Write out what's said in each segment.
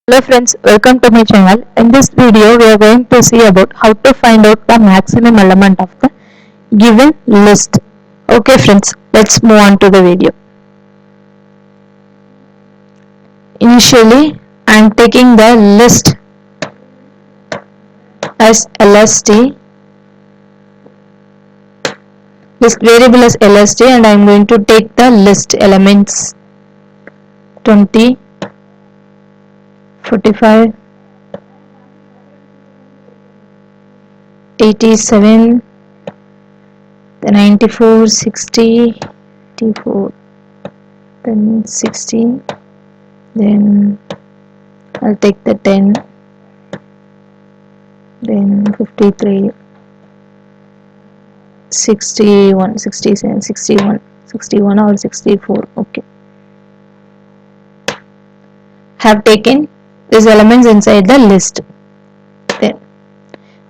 Hello friends, welcome to my channel. In this video, we are going to see about how to find out the maximum element of the given list. Okay friends, let's move on to the video. Initially, I am taking the list as LST, list variable as LST, and I am going to take the list elements 20, 45, 87, the 94, 60, 84, then 60, then I'll take the 10, then 53, 61, 67, 61, 61 or 64. Okay, have taken these elements inside the list. Then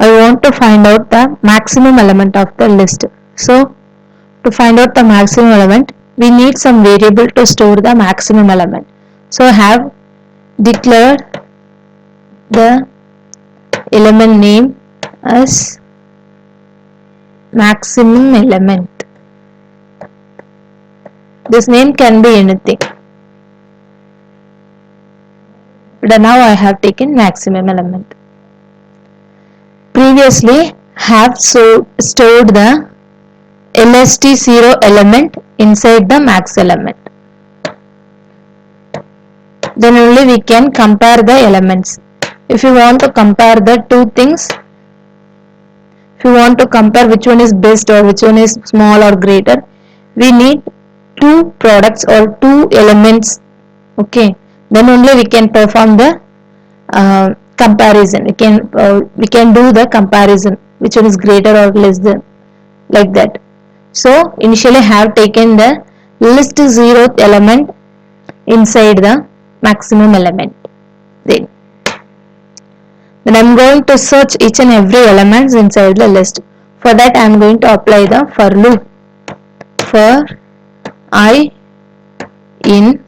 I want to find out the maximum element of the list. So to find out the maximum element, we need some variable to store the maximum element. So I have declared the element name as maximum element. This name can be anything, but now I have taken maximum element. Previously have stored the LST0 element inside the max element. Then only we can compare the elements. If you want to compare the two things, if you want to compare which one is best or which one is small or greater, we need two products or two elements. Okay, then only we can perform the comparison. We can do the comparison which one is greater or less than, like that. So initially have taken the list 0th element inside the maximum element. Then I'm going to search each and every element inside the list. For that I am going to apply the for loop. For I in,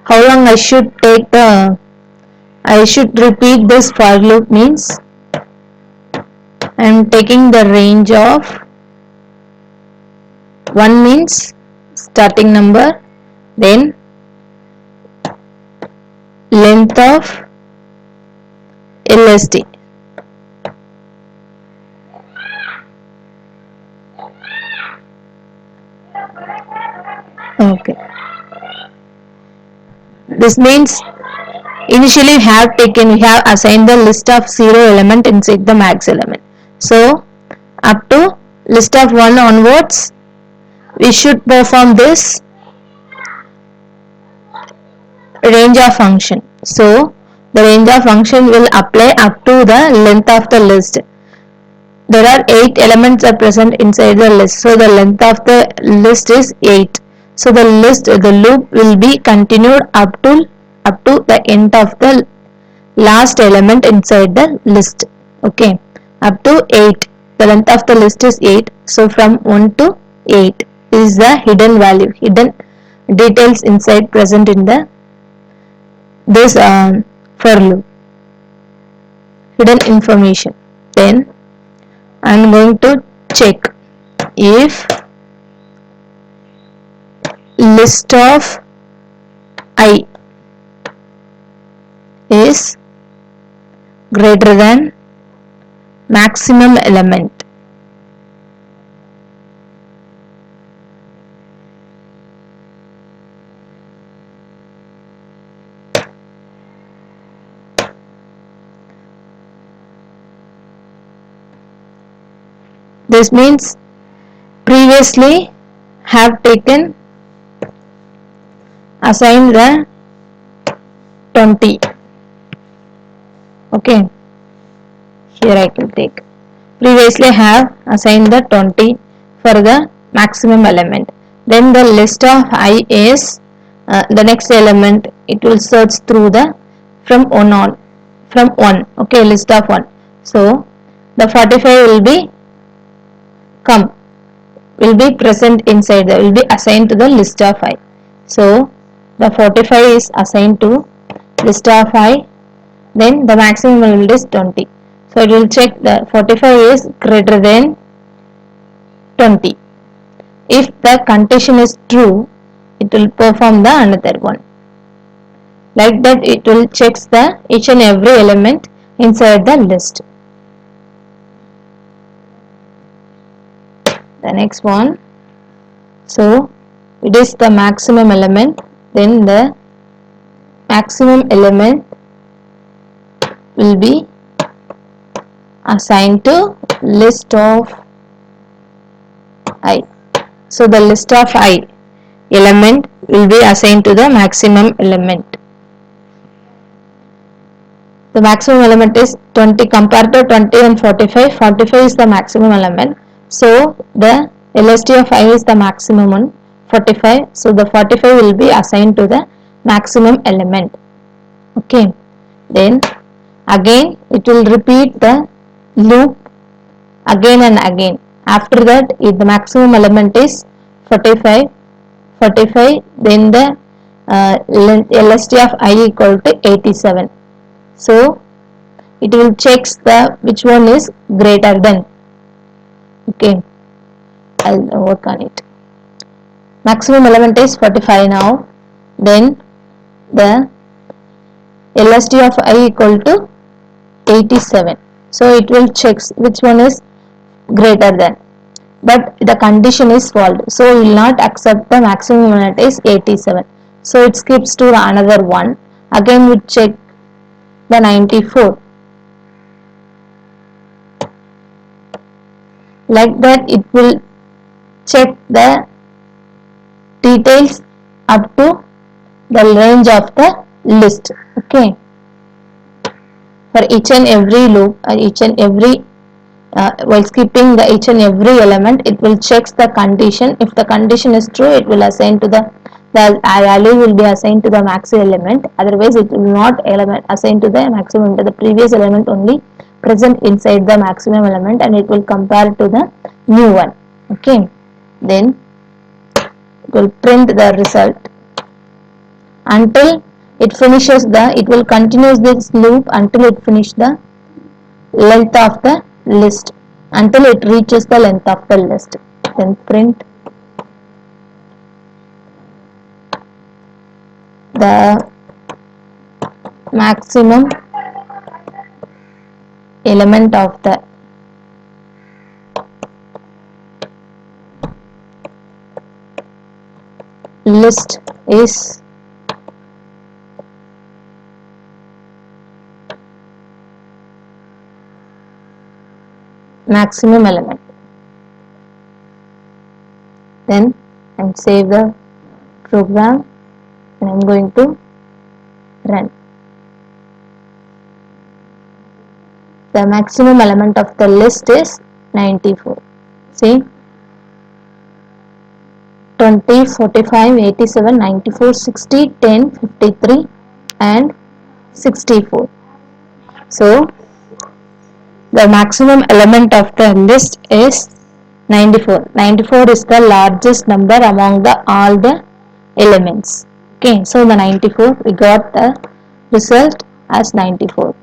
how long I should repeat this for loop means I am taking the range of 1 means starting number, then length of LST. Okay, this means initially we have assigned the list of 0 element inside the max element. So up to list of 1 onwards we should perform this range of function. So the range of function will apply up to the length of the list. There are 8 elements are present inside the list, so the length of the list is 8. So the loop will be continued up to the end of the last element inside the list. Okay, up to 8. The length of the list is 8. So from 1 to 8 is the hidden value, hidden details inside present in the this for loop, hidden information. Then I am going to check if list of I is greater than maximum element. This means previously have taken assigned the 20. Okay, here I can take previously have assigned the 20 for the maximum element. Then the list of I is the next element, it will search through the from 1. Okay, list of 1. So the 45 will be present inside will be assigned to the list of I. So the 45 is assigned to list of I, then the maximum element is 20. So it will check the 45 is greater than 20. If the condition is true, it will perform the another one. Like that, it will check the each and every element inside the list. The next one, so it is the maximum element, then the maximum element will be assigned to list of I. So the list of I element will be assigned to the maximum element. The maximum element is 20 compared to 20 and 45. 45 is the maximum element. So the LST of I is the maximum one, 45. So the 45 will be assigned to the maximum element. Okay. Then again it will repeat the loop again and again. After that, if the maximum element is 45, then the LST of I equal to 87. So it will check the which one is greater than. Okay, I'll work on it. Maximum element is 45 now. Then the LST of I equal to 87. So it will check which one is greater than. But the condition is false, so it will not accept the maximum element is 87. So it skips to another one. Again we check the 94. Like that, it will check the details up to the range of the list. Okay, for each and every loop or each and every while skipping the each and every element, it will check the condition. If the condition is true, it will assign to the value will be assigned to the maximum element. Otherwise, it will not assign to the maximum, to the previous element only present inside the maximum element, and it will compare to the new one. Okay, then it will print the result until it finishes the. It will continue this loop until it finish the length of the list, until it reaches the length of the list. Then print the maximum element of the list is maximum element. Then and save the program, and I'm going to run. The maximum element of the list is 94. See, 20, 45, 87, 94, 60, 10, 53 and 64. So the maximum element of the list is 94. 94 is the largest number among the all the elements. Okay, so the 94, we got the result as 94.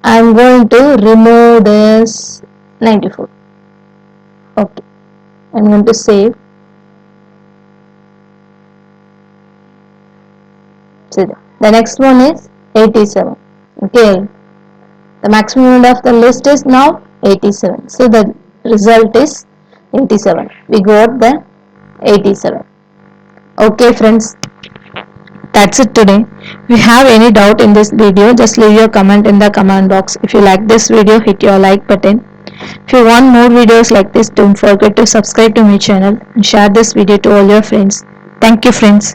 I am going to remove this 94. Okay, I am going to save. So the next one is 87. Okay, the maximum element of the list is now 87. So the result is 87. We got the 87. Okay friends, that's it today. If you have any doubt in this video, just leave your comment in the comment box. If you like this video, hit your like button. If you want more videos like this, don't forget to subscribe to my channel and share this video to all your friends. Thank you friends.